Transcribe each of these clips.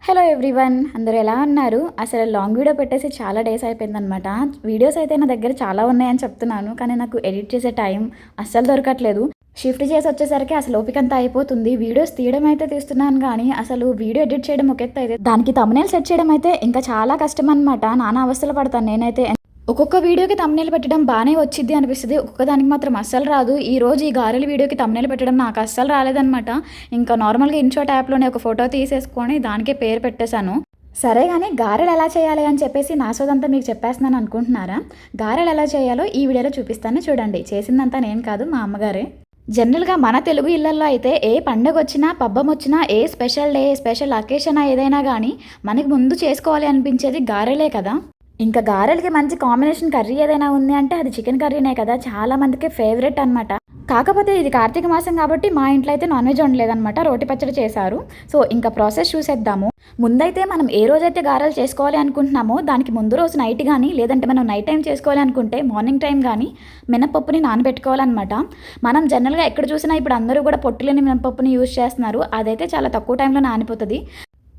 Hello everyone, అందరూ ఎలా ఉన్నారు? అసలు లాంగ్ వీడియో పెట్టేసి చాలా డేస్ అయిపోయిందనమాట. వీడియోస్ అయితే నా దగ్గర చాలా ఉన్నాయని చెప్తున్నాను, కానీ నాకు ఎడిట్ చేసే టైం అస్సలు దొరకట్లేదు. షిఫ్ట్ చేసి వచ్చేసరికి అసలు ఓపిక అంతా అయిపోతుంది. వీడియోస్ తీయడం అయితే తీస్తున్నాను, కానీ అసలు వీడియో ఎడిట్ చేయడం ఒక ఎత్తు అయితే దానికి థంబ్నెయిల్ సెట్ చేయడం అయితే ఇంకా చాలా కష్టం అనమాట. నానా అవస్థలు పడతాను నేనైతే. ఒక్కొక్క వీడియోకి థంబ్నెయిల్ పెట్టడం బాగానే వచ్చింది అనిపిస్తుంది, ఒక్కొక్క దానికి మాత్రం అస్సలు రాదు. ఈ రోజు ఈ గారెల వీడియోకి థంబ్నెయిల్ పెట్టడం నాకు అస్సలు రాలేదనమాట. ఇంకా నార్మల్గా ఇన్షాట్ యాప్లోనే ఒక ఫోటో తీసేసుకొని దానికే పేరు పెట్టేశాను. సరే కానీ గారెలు ఎలా చేయాలి అని చెప్పేసి నా సోదంతా మీకు చెప్పేస్తున్నాను అనుకుంటున్నారా? గారెలు ఎలా చేయాలో ఈ వీడియోలో చూపిస్తాను, చూడండి. చేసిందంతా నేను కాదు, మా అమ్మగారే. జనరల్గా మన తెలుగు ఇళ్లల్లో అయితే ఏ పండుగ వచ్చినా, పబ్బం వచ్చినా, ఏ స్పెషల్ డే, స్పెషల్ అకేషన్ ఏదైనా కానీ మనకి ముందు చేసుకోవాలి అనిపించేది గారెలే కదా. ఇంకా గారెలకి మంచి కాంబినేషన్ కర్రీ ఏదైనా ఉంది అంటే అది చికెన్ కర్రీనే కదా, చాలా మందికి ఫేవరెట్ అనమాట. కాకపోతే ఇది కార్తీక మాసం కాబట్టి మా ఇంట్లో అయితే నాన్ వెజ్ వండలేదనమాట, రోటి పచ్చడి చేశారు. సో ఇంకా ప్రాసెస్ చూసేద్దాము. ముందైతే మనం ఏ రోజైతే గారెలు చేసుకోవాలి అనుకుంటున్నామో దానికి ముందు రోజు నైట్ కానీ, లేదంటే మనం నైట్ టైం చేసుకోవాలి అనుకుంటే మార్నింగ్ టైం కానీ మినపప్పుని నానబెట్టుకోవాలన్నమాట. మనం జనరల్గా ఎక్కడ చూసినా ఇప్పుడు అందరూ కూడా పొట్టులేని మినపప్పుని యూజ్ చేస్తున్నారు, అదైతే చాలా తక్కువ టైంలో నానిపోతుంది.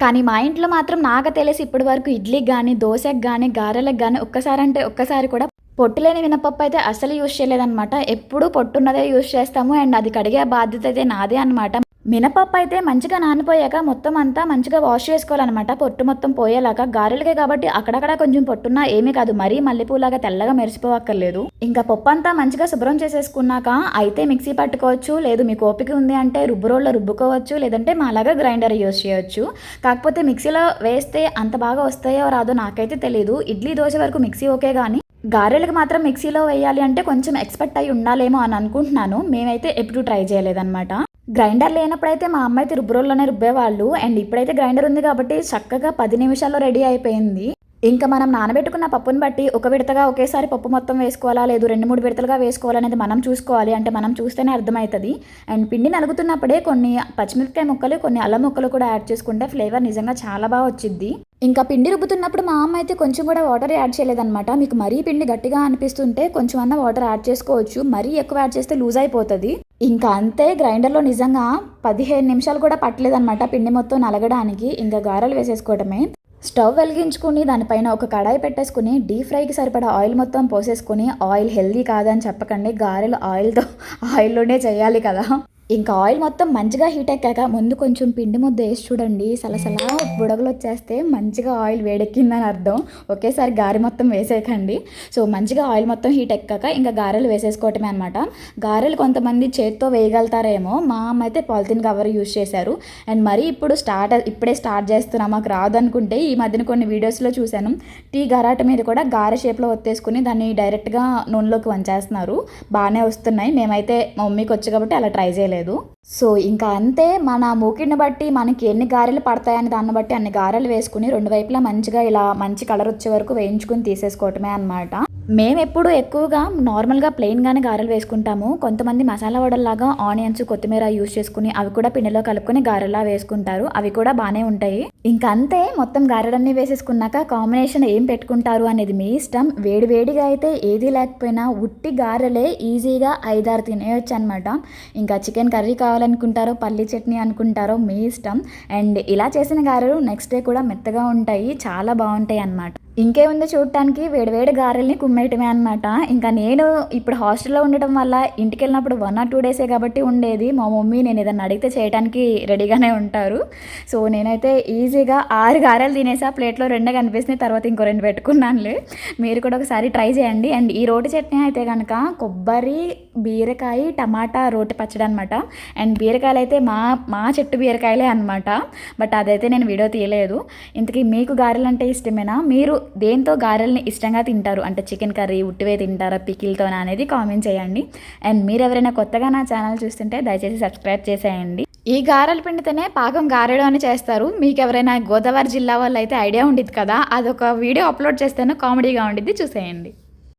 కానీ మా ఇంట్లో మాత్రం నాకు తెలిసి ఇప్పటి వరకు ఇడ్లీకి కానీ, దోశకి కానీ, గారెలకు కానీ ఒక్కసారి కూడా పొట్టులేని మినపప్పు అయితే అస్సలు యూజ్ చేయలేదన్నమాట. ఎప్పుడూ పొట్టున్నదే యూజ్ చేస్తాము, అండ్ అది కడిగే బాధ్యత అయితే నాదే అనమాట. మినపప్పు అయితే మంచిగా నానిపోయాక మొత్తం అంతా మంచిగా వాష్ చేసుకోవాలన్నమాట, పొట్టు మొత్తం పోయేలాగా. గారెలకే కాబట్టి అక్కడక్కడ కొంచెం పొట్టున్నా ఏమీ కాదు, మరీ మల్లెపూలాగా తెల్లగా మెరిసిపోవక్కర్లేదు. ఇంకా పప్పు అంతా మంచిగా శుభ్రం చేసేసుకున్నాక అయితే మిక్సీ పట్టుకోవచ్చు, లేదు మీకు ఓపిక ఉంది అంటే రుబ్బురోల్లో రుబ్బుకోవచ్చు, లేదంటే మాలాగా గ్రైండర్ యూజ్ చేయొచ్చు. కాకపోతే మిక్సీలో వేస్తే అంత బాగా వస్తాయో రాదో నాకైతే తెలియదు. ఇడ్లీ దోశ వరకు మిక్సీ ఓకే, కానీ గారెలకు మాత్రం మిక్సీలో వేయాలి అంటే కొంచెం ఎక్స్పర్ట్ అయి ఉండాలేమో అని అనుకుంటున్నాను. మేమైతే ఎప్పుడు ట్రై చేయలేదన్నమాట. గ్రైండర్ లేనప్పుడైతే మా అమ్మ అయితే రుబ్బురోల్లోనే రుబ్బేవాళ్ళు, అండ్ ఇప్పుడైతే గ్రైండర్ ఉంది కాబట్టి చక్కగా 10 నిమిషాల్లో రెడీ అయిపోయింది. ఇంకా మనం నానబెట్టుకున్న పప్పుని బట్టి ఒక విడతగా ఒకేసారి పప్పు మొత్తం వేసుకోవాలా, లేదు 2-3 విడతలుగా వేసుకోవాలనేది మనం చూసుకోవాలి. అంటే మనం చూస్తేనే అర్థమవుతుంది. అండ్ పిండి నలుగుతున్నప్పుడే కొన్ని పచ్చిమిరపకాయ ముక్కలు, కొన్ని అల్లం ముక్కలు కూడా యాడ్ చేసుకుంటే ఫ్లేవర్ నిజంగా చాలా బాగా వచ్చింది. ఇంకా పిండి రుబ్బుతున్నప్పుడు మా అమ్మ అయితే కొంచెం కూడా వాటర్ యాడ్ చేయలేదన్నమాట. మీకు మరీ పిండి గట్టిగా అనిపిస్తుంటే కొంచెం అన్న వాటర్ యాడ్ చేసుకోవచ్చు, మరీ ఎక్కువ యాడ్ చేస్తే లూజ్ అయిపోతుంది. ఇంకా అంతే, గ్రైండర్లో నిజంగా 15 నిమిషాలు కూడా పట్టలేదన్నమాట పిండి మొత్తం నలగడానికి. ఇంకా గారెలు వేసేసుకోవడమే. స్టవ్ వెలిగించుకుని దానిపైన ఒక కడాయి పెట్టేసుకుని డీప్ ఫ్రైకి సరిపడా ఆయిల్ మొత్తం పోసేసుకుని, ఆయిల్ హెల్దీ కాదని చెప్పకండి, గారెలు ఆయిల్లోనే చేయాలి కదా. ఇంకా ఆయిల్ మొత్తం మంచిగా హీట్ ఎక్కాక ముందు కొంచెం పిండి ముద్ద వేసి చూడండి, సలసలా బుడగలు వచ్చేస్తే మంచిగా ఆయిల్ వేడెక్కిందని అర్థం. ఒకేసారి గారె మొత్తం వేసేయకండి. సో మంచిగా ఆయిల్ మొత్తం హీట్ ఎక్కాక ఇంకా గారెలు వేసేసుకోవటమే అనమాట. గారెలు కొంతమంది చేత్తో వేయగలుగుతారేమో, మా అమ్మ అయితే పాలిథిన్ కవర్ యూజ్ చేశారు. అండ్ మరి ఇప్పుడే స్టార్ట్ చేస్తున్నాం, మాకు రాదు అనుకుంటే ఈ మధ్యన కొన్ని వీడియోస్లో చూశాను, టీ గరాట మీద కూడా గారె షేప్లో ఒత్తేసుకుని దాన్ని డైరెక్ట్గా నూనెలోకి వంచేస్తున్నారు. బాగానే వస్తున్నాయి. మేమైతే మా మమ్మీకి వచ్చి కాబట్టి అలా ట్రై చేయలేదు. సో ఇంకా అంతే, మన మూకిడిని బట్టి మనకి ఎన్ని గారెలు పడతాయని దాన్ని బట్టి అన్ని గారెలు వేసుకుని రెండు వైపులా మంచిగా ఇలా మంచి కలర్ వచ్చే వరకు వేయించుకుని తీసేసుకోవటమే అనమాట. మేము ఎప్పుడు ఎక్కువగా నార్మల్గా ప్లెయిన్గానే గారెలు వేసుకుంటాము. కొంతమంది మసాలా వడల్లాగా ఆనియన్స్, కొత్తిమీర యూజ్ చేసుకుని అవి కూడా పిండిలో కలుపుకొని గారెలా వేసుకుంటారు, అవి కూడా బాగానే ఉంటాయి. ఇంకా అంతే, మొత్తం గారెలన్నీ వేసేసుకున్నాక కాంబినేషన్ ఏం పెట్టుకుంటారు అనేది మీ ఇష్టం. వేడివేడిగా అయితే ఏది లేకపోయినా ఉట్టి గారెలే ఈజీగా 5-6 తినేయచ్చు అనమాట. ఇంకా చికెన్ కర్రీ కావాలనుకుంటారో, పల్లి చట్నీ అనుకుంటారో మీ ఇష్టం. అండ్ ఇలా చేసిన గారెలు నెక్స్ట్ డే కూడా మెత్తగా ఉంటాయి, చాలా బాగుంటాయి అన్నమాట. ఇంకేముంది, చూడటానికి వేడివేడి గారెల్ని కుమ్మేయటమే అనమాట. ఇంకా నేను ఇప్పుడు హాస్టల్లో ఉండటం వల్ల ఇంటికి వెళ్ళినప్పుడు 1 or 2 డేసే కాబట్టి ఉండేది. మా మమ్మీ నేను ఏదైనా అడిగితే చేయడానికి రెడీగానే ఉంటారు. సో నేనైతే ఈజీగా 6 గారెలు తినేసా, ప్లేట్లో 2 కనిపిస్తున్నాయి, తర్వాత ఇంకో 2 పెట్టుకున్నానులే. మీరు కూడా ఒకసారి ట్రై చేయండి. అండ్ ఈ రోటి చట్నీ అయితే కనుక కొబ్బరి, బీరకాయ, టమాటా రోటి పచ్చడి అనమాట. అండ్ బీరకాయలు అయితే మా చెట్టు బీరకాయలే అనమాట, బట్ అదైతే నేను వీడియో తీయలేదు. ఇంతకీ మీకు గారెలు అంటే ఇష్టమేనా? మీరు దేంతో గారెల్ని ఇష్టంగా తింటారు? అంటే చికెన్ కర్రీ ఉట్టివే తింటారా, పికిల్తోనా అనేది కామెంట్ చేయండి. అండ్ మీరు ఎవరైనా కొత్తగా నా ఛానల్ చూస్తుంటే దయచేసి సబ్స్క్రైబ్ చేసేయండి. ఈ గారెల పిండితోనే పాకం గారెలు అని చేస్తారు. మీకు ఎవరైనా గోదావరి జిల్లా వాళ్ళు అయితే ఐడియా ఉండిద్ది కదా, అదొక వీడియో అప్లోడ్ చేస్తాను, కామెడీగా ఉండిద్ది, చూసేయండి.